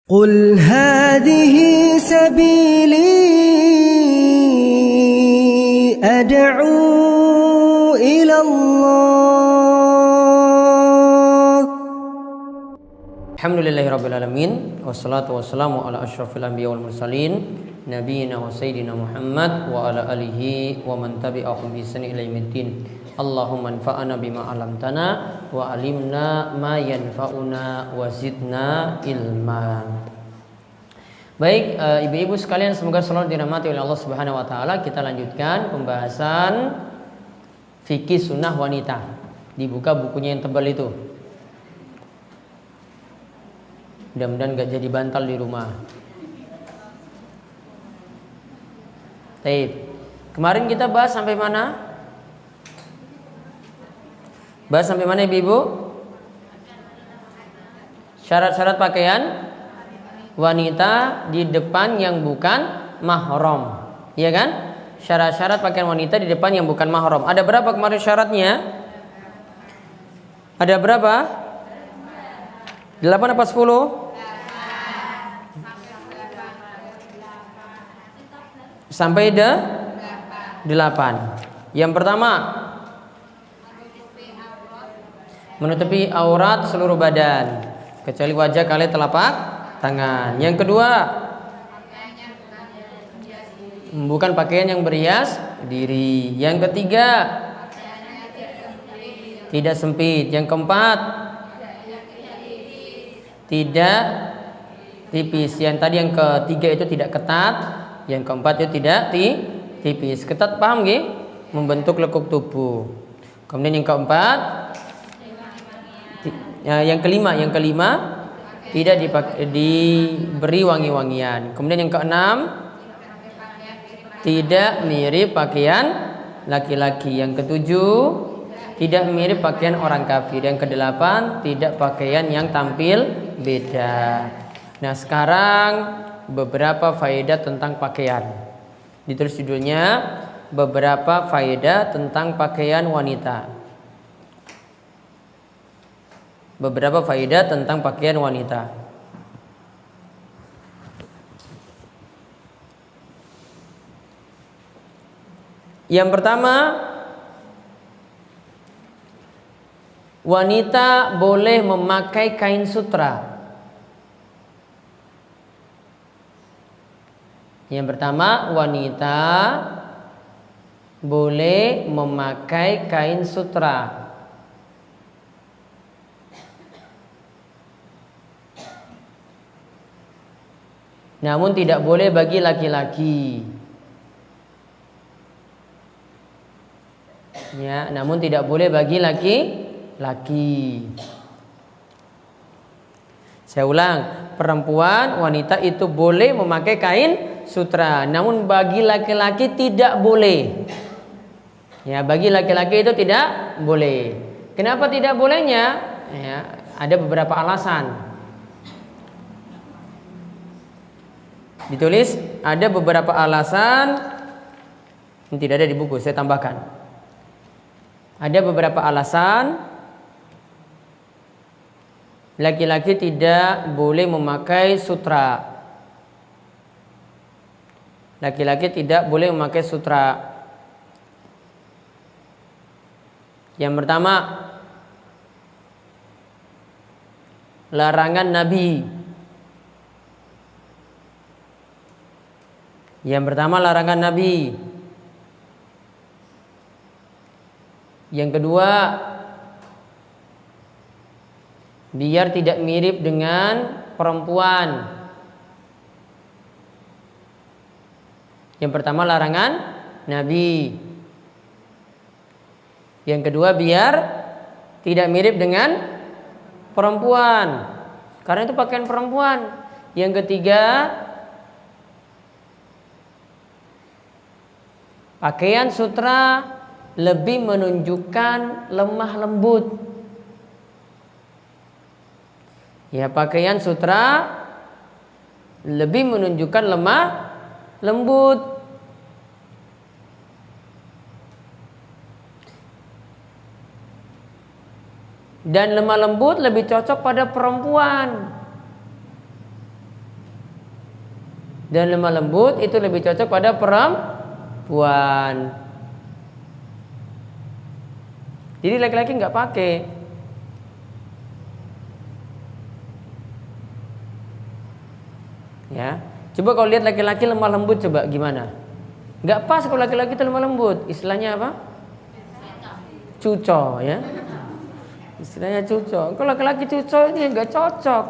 قل هذه سبيلي أدعو إلى الله. Alhamdulillahirrabbilalamin. Wassalatu wassalamu ala asyrafil anbiya wal mursalin Nabiina wa sayyidina Muhammad wa ala alihi wa man tabi'ahum bi ihsan ila yaumiddin. Allahumma anfa'na bima 'allamtana wa 'allimna ma yanfa'una wa zidna ilma. Baik, ibu-ibu sekalian, semoga selalu dirahmati oleh Allah Subhanahu wa taala. Kita lanjutkan pembahasan fikih sunnah wanita. Dibuka bukunya yang tebal itu. Mudah-mudahan gak jadi bantal di rumah. Baik. Kemarin kita bahas sampai mana? Bahas sampai mana ibu-ibu? Syarat-syarat pakaian wanita di depan yang bukan mahram. Iya kan? Syarat-syarat pakaian wanita di depan yang bukan mahram. Ada berapa kemarin syaratnya? Ada berapa? 8 apa 10? Sampai 8. Yang pertama, menutupi aurat seluruh badan kecuali wajah kali telapak tangan. Yang kedua, bukan pakaian yang berhias diri. Yang ketiga, tidak sempit. Yang keempat, tidak tipis. Yang tadi yang ketiga itu tidak ketat. Yang keempat itu tidak tipis. Ketat paham nggih? Membentuk lekuk tubuh. Kemudian yang keempat, yang kelima tidak diberi wangi-wangian. Kemudian yang keenam, tidak mirip pakaian laki-laki. Yang ketujuh, tidak mirip pakaian orang kafir. Yang kedelapan, tidak pakaian yang tampil beda. Nah, sekarang beberapa faedah tentang pakaian. Ditulis judulnya beberapa faedah tentang pakaian wanita. Beberapa faedah tentang pakaian wanita. Yang pertama, wanita boleh memakai kain sutra. Yang pertama, wanita boleh memakai kain sutra. Namun tidak boleh bagi laki-laki. Ya, namun tidak boleh bagi laki-laki. Saya ulang, perempuan, wanita itu boleh memakai kain sutra, namun bagi laki-laki tidak boleh. Ya, bagi laki-laki itu tidak boleh. Kenapa tidak bolehnya? Ya, ada beberapa alasan. Ditulis ada beberapa alasan. Ini tidak ada di buku, saya tambahkan. Ada beberapa alasan laki-laki tidak boleh memakai sutra. Laki-laki tidak boleh memakai sutra. Yang pertama, larangan Nabi. Yang pertama, larangan Nabi. Yang kedua, biar tidak mirip dengan perempuan. Yang pertama, larangan Nabi. Yang kedua, biar tidak mirip dengan perempuan, karena itu pakaian perempuan. Yang ketiga, pakaian sutra lebih menunjukkan lemah lembut. Ya, pakaian sutra lebih menunjukkan lemah lembut. Dan lemah lembut lebih cocok pada perempuan. Dan lemah lembut itu lebih cocok pada perempuan. Jadi laki-laki nggak pakai. Ya, coba kalau lihat laki-laki lemah lembut, coba gimana? Nggak pas kalau laki-laki itu lemah lembut. Istilahnya apa? Cuco, ya. Istilahnya cuco. Kalau laki-laki cuco ini nggak cocok.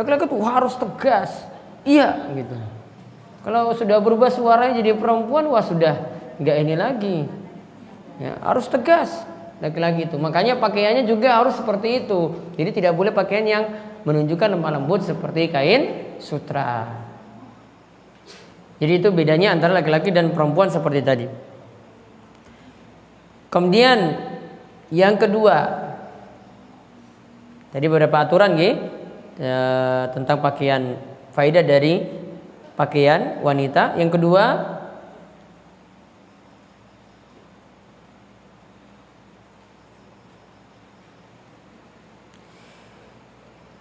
Laki-laki tuh harus tegas. Iya, gitu. Kalau sudah berubah suaranya jadi perempuan, wah sudah nggak ini lagi. Ya, harus tegas laki-laki itu. Makanya pakaiannya juga harus seperti itu. Jadi tidak boleh pakaian yang menunjukkan lemah lembut seperti kain sutra. Jadi itu bedanya antara laki-laki dan perempuan seperti tadi. Kemudian yang kedua, tadi beberapa aturan tentang pakaian, faedah dari pakaian wanita. Yang kedua,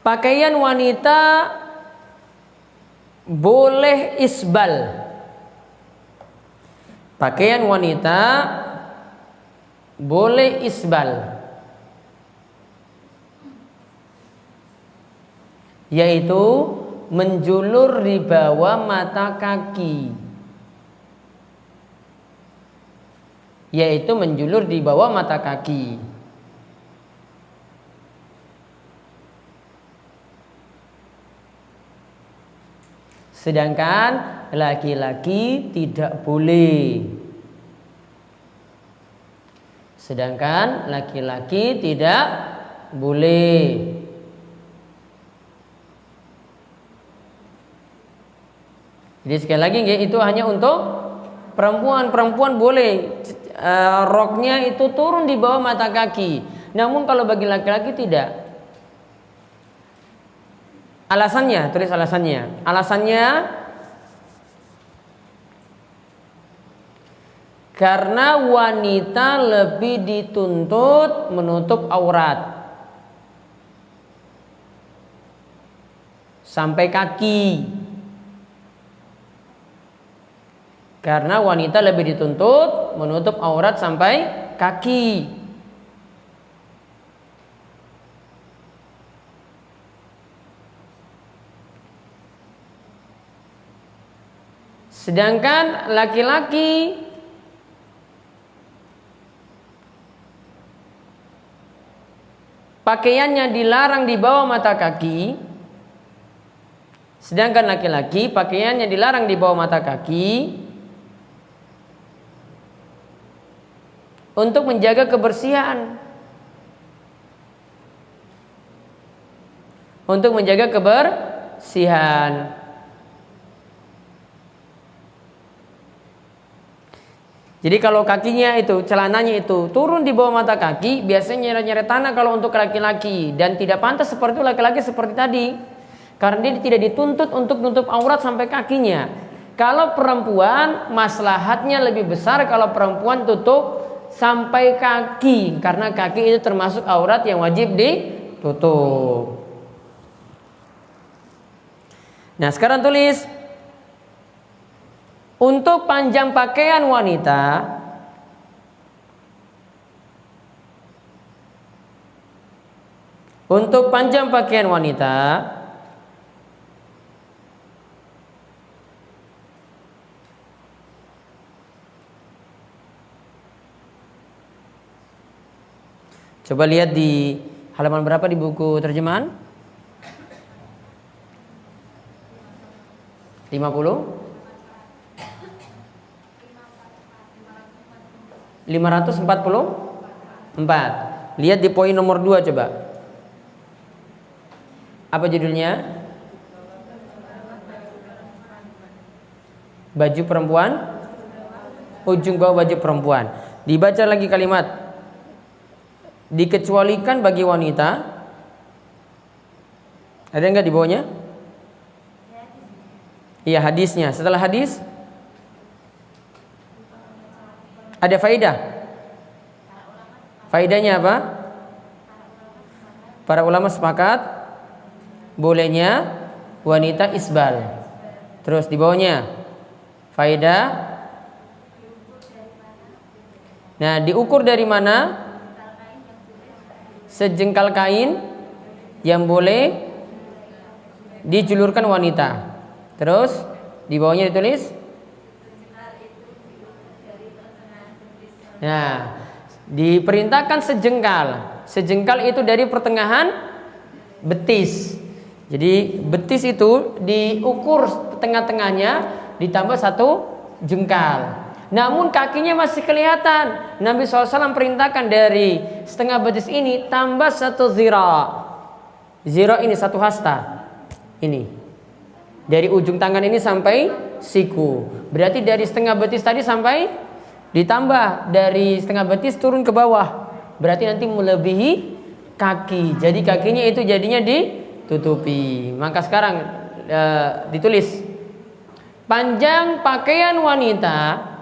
pakaian wanita boleh isbal. Pakaian wanita boleh isbal, yaitu menjulur di bawah mata kaki. Yaitu menjulur di bawah mata kaki. Sedangkan laki-laki tidak boleh. Sedangkan laki-laki tidak boleh. Jadi sekali lagi itu hanya untuk perempuan. Perempuan boleh roknya itu turun di bawah mata kaki. Namun kalau bagi laki-laki tidak. Alasannya, tulis alasannya. Alasannya karena wanita lebih dituntut menutup aurat sampai kaki. Karena wanita lebih dituntut menutup aurat sampai kaki. Sedangkan laki-laki pakaiannya dilarang di bawah mata kaki. Sedangkan laki-laki pakaiannya dilarang di bawah mata kaki untuk menjaga kebersihan. Untuk menjaga kebersihan. Jadi kalau kakinya itu, celananya itu turun di bawah mata kaki, biasanya nyeret-nyeret tanah kalau untuk laki-laki. Dan tidak pantas seperti itu laki-laki seperti tadi. Karena dia tidak dituntut untuk nutup aurat sampai kakinya. Kalau perempuan, maslahatnya lebih besar kalau perempuan tutup sampai kaki. Karena kaki itu termasuk aurat yang wajib ditutup. Nah sekarang tulis. Untuk panjang pakaian wanita, untuk panjang pakaian wanita, coba lihat di halaman berapa di buku terjemahan? 50? 544. Lihat di poin nomor 2 coba. Apa judulnya? Baju perempuan, ujung bawah baju perempuan. Dibaca lagi kalimat dikecualikan bagi wanita. Ada enggak di bawahnya? Iya, hadisnya. Setelah hadis ada faidah. Faidahnya apa? Para ulama sepakat bolehnya wanita isbal. Terus di bawahnya faedah. Nah, diukur dari mana? Sejengkal kain yang boleh dijulurkan wanita. Terus di bawahnya ditulis. Nah, diperintahkan sejengkal. Sejengkal itu dari pertengahan betis. Jadi betis itu diukur tengah-tengahnya ditambah 1 jengkal. Namun kakinya masih kelihatan. Nabi SAW perintahkan dari setengah betis ini tambah 1 zira. Zira ini 1 hasta. Ini dari ujung tangan ini sampai siku. Berarti dari setengah betis tadi sampai ditambah dari setengah betis turun ke bawah. Berarti nanti melebihi kaki. Jadi kakinya itu jadinya ditutupi. Maka sekarang ditulis panjang pakaian wanita.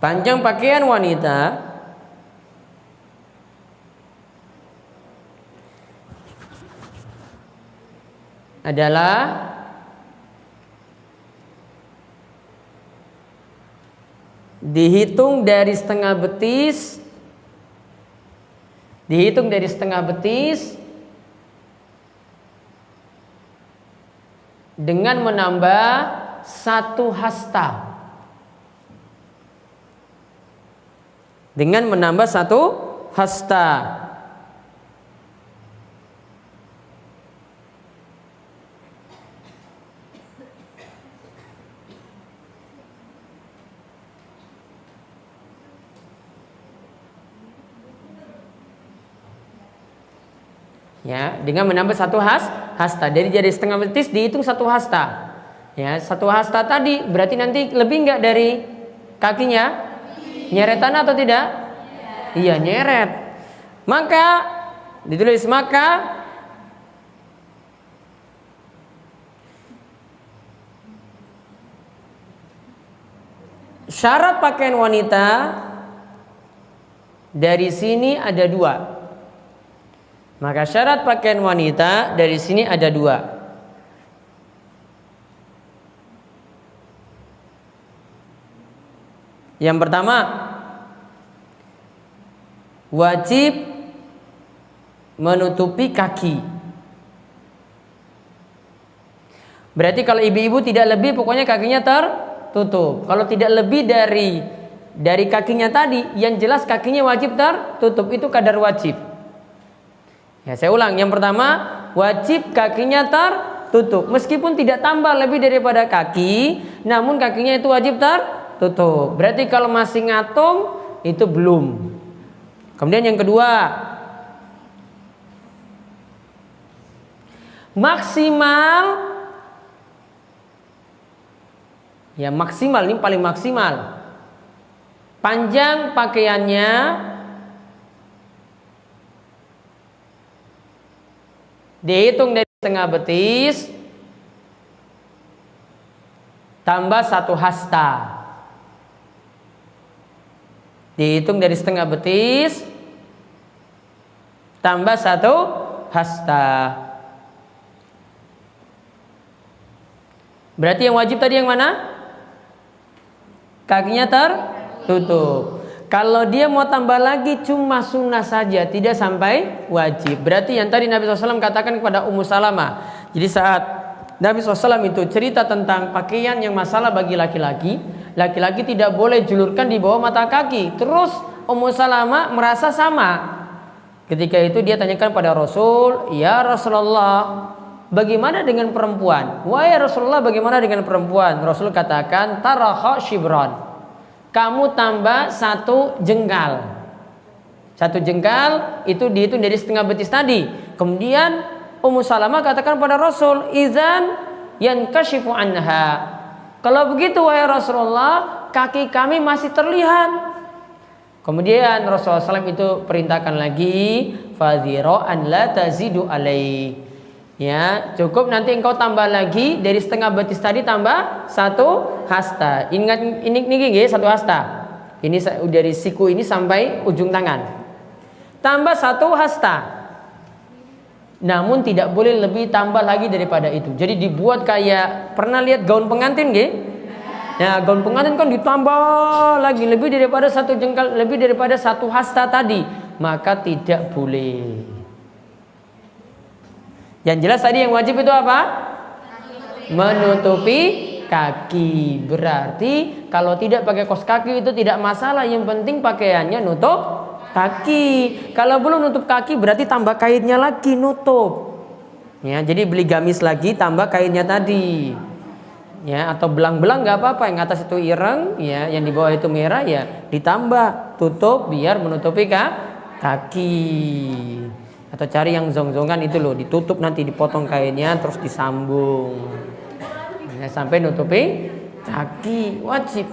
Panjang pakaian wanita adalah dihitung dari setengah betis dengan menambah 1 hasta. Dengan menambah 1 hasta. Ya, dengan menambah 1 hasta. Dari setengah betis dihitung 1 hasta. Ya, 1 hasta tadi berarti nanti lebih enggak dari kakinya? Nyeretan atau tidak? Iya, nyeret. Maka ditulis syarat pakaian wanita dari sini ada 2. Maka syarat pakaian wanita dari sini ada 2. Yang pertama, wajib menutupi kaki. Berarti kalau ibu-ibu tidak lebih, pokoknya kakinya tertutup. Kalau tidak lebih dari kakinya tadi, yang jelas kakinya wajib tertutup. Itu kadar wajib. Ya, saya ulang. Yang pertama, wajib kakinya tertutup. Meskipun tidak tambah lebih daripada kaki, namun kakinya itu wajib tertutup. Berarti kalau masih ngatung, itu belum. Kemudian yang kedua, maksimal. Ya, maksimal ini paling maksimal. Panjang pakaiannya dihitung dari setengah betis tambah 1 hasta. Dihitung dari setengah betis tambah 1 hasta. Berarti yang wajib tadi yang mana? Kakinya tertutup. Kalau dia mau tambah lagi cuma sunnah saja, tidak sampai wajib. Berarti yang tadi Nabi SAW katakan kepada Ummu Salamah. Jadi saat Nabi SAW itu cerita tentang pakaian yang masalah bagi laki-laki, laki-laki tidak boleh julurkan di bawah mata kaki. Terus Ummu Salamah merasa sama. Ketika itu dia tanyakan pada Rasul, ya Rasulullah, bagaimana dengan perempuan? Wahai Rasulullah, bagaimana dengan perempuan? Rasul katakan, taraha shibran. Kamu tambah 1 jengkal. 1 jengkal itu dihitung dari setengah betis tadi. Kemudian Ummu Salamah katakan pada Rasul, idzan yankashifu anha. Kalau begitu wahai Rasulullah, kaki kami masih terlihat. Kemudian Rasulullah SAW itu perintahkan lagi, fadhira'an la tazidu alai. Ya, cukup nanti engkau tambah lagi dari setengah betis tadi tambah 1 hasta. Ingat ini 1 hasta. Ini dari siku ini sampai ujung tangan. Tambah 1 hasta. Namun tidak boleh lebih tambah lagi daripada itu. Jadi dibuat kayak, pernah lihat gaun pengantin nggih? Nah, gaun pengantin kan ditambah lagi lebih daripada satu jengkal, lebih daripada satu hasta tadi, maka tidak boleh. Yang jelas tadi yang wajib itu apa? Menutupi kaki. Berarti kalau tidak pakai kaos kaki itu tidak masalah, yang penting pakaiannya nutup kaki. Kalau belum nutup kaki berarti tambah kainnya lagi nutup. Ya, jadi beli gamis lagi tambah kainnya tadi. Ya, atau belang-belang nggak apa-apa, yang atas itu ireng, ya, yang di bawah itu merah, ya ditambah tutup biar menutupi kaki. Atau cari yang zong-zongan itu loh, ditutup nanti dipotong kainnya terus disambung. Ya, sampai nutupi kaki, wajib.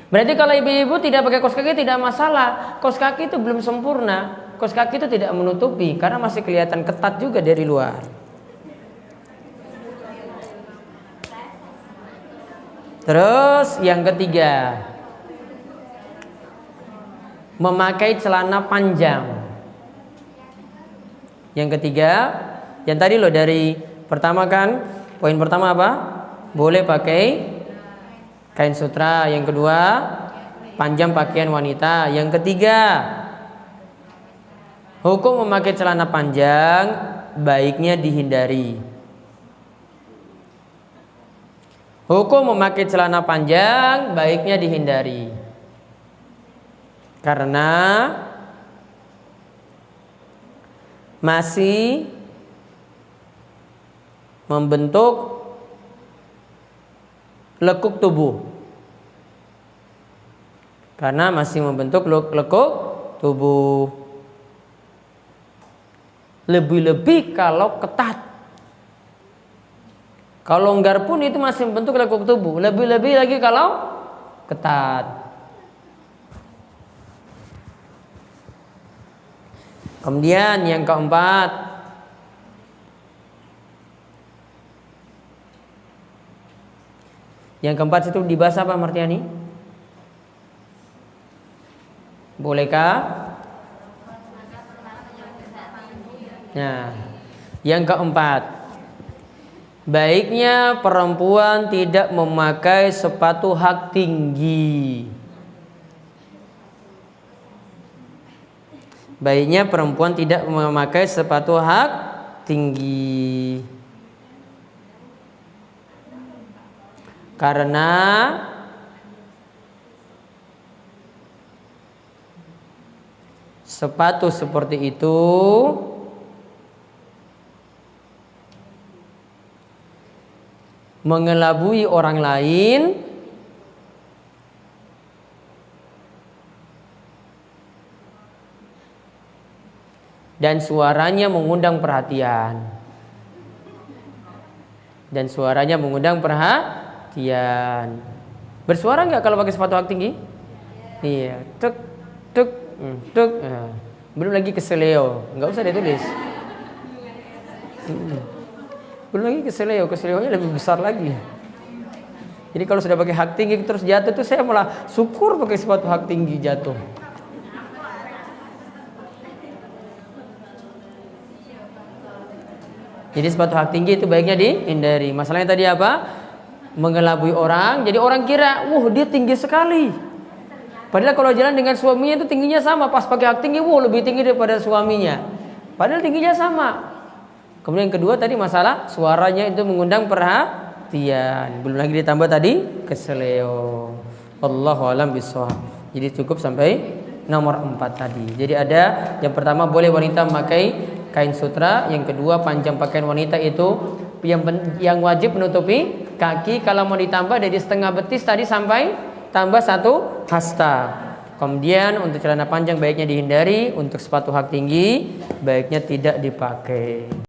Berarti kalau ibu-ibu tidak pakai kaos kaki tidak masalah. Kaos kaki itu belum sempurna. Kaos kaki itu tidak menutupi karena masih kelihatan ketat juga dari luar. Terus yang ketiga, memakai celana panjang. Yang ketiga, yang tadi loh dari pertama kan, poin pertama apa? Boleh pakai kain sutra. Yang kedua, panjang pakaian wanita. Yang ketiga, hukum memakai celana panjang baiknya dihindari. Hukum memakai celana panjang baiknya dihindari. Karena masih membentuk lekuk tubuh. Karena masih membentuk lekuk tubuh. Lebih-lebih kalau ketat. Kalau longgar pun itu masih membentuk lekuk tubuh. Lebih-lebih lagi kalau ketat. Kemudian yang keempat, itu dibahas apa Martiani? Bolehkah? Nah, yang keempat, baiknya perempuan tidak memakai sepatu hak tinggi. Baiknya perempuan tidak memakai sepatu hak tinggi. Karena sepatu seperti itu mengelabui orang lain dan suaranya mengundang perhatian. Bersuara nggak kalau pakai sepatu hak tinggi? Iya, tuk tuk tuk. Belum lagi keseleo, nggak usah ditulis. Belum lagi keseleonya lebih besar lagi. Jadi kalau sudah pakai hak tinggi terus jatuh tuh saya malah syukur pakai sepatu hak tinggi jatuh. Jadi sepatu hak tinggi itu baiknya dihindari. Masalahnya tadi apa? Mengelabui orang. Jadi orang kira, wah dia tinggi sekali. Padahal kalau jalan dengan suaminya itu tingginya sama. Pas pakai hak tinggi, wah lebih tinggi daripada suaminya. Padahal tingginya sama. Kemudian yang kedua tadi masalah suaranya itu mengundang perhatian. Belum lagi ditambah tadi keseleo. Wallahu a'lam bishawab. Jadi cukup sampai nomor 4 tadi. Jadi ada yang pertama boleh wanita memakai kain sutra, yang kedua panjang pakaian wanita itu yang wajib menutupi kaki. Kalau mau ditambah dari setengah betis tadi sampai tambah 1 hasta. Kemudian untuk celana panjang baiknya dihindari, untuk sepatu hak tinggi baiknya tidak dipakai.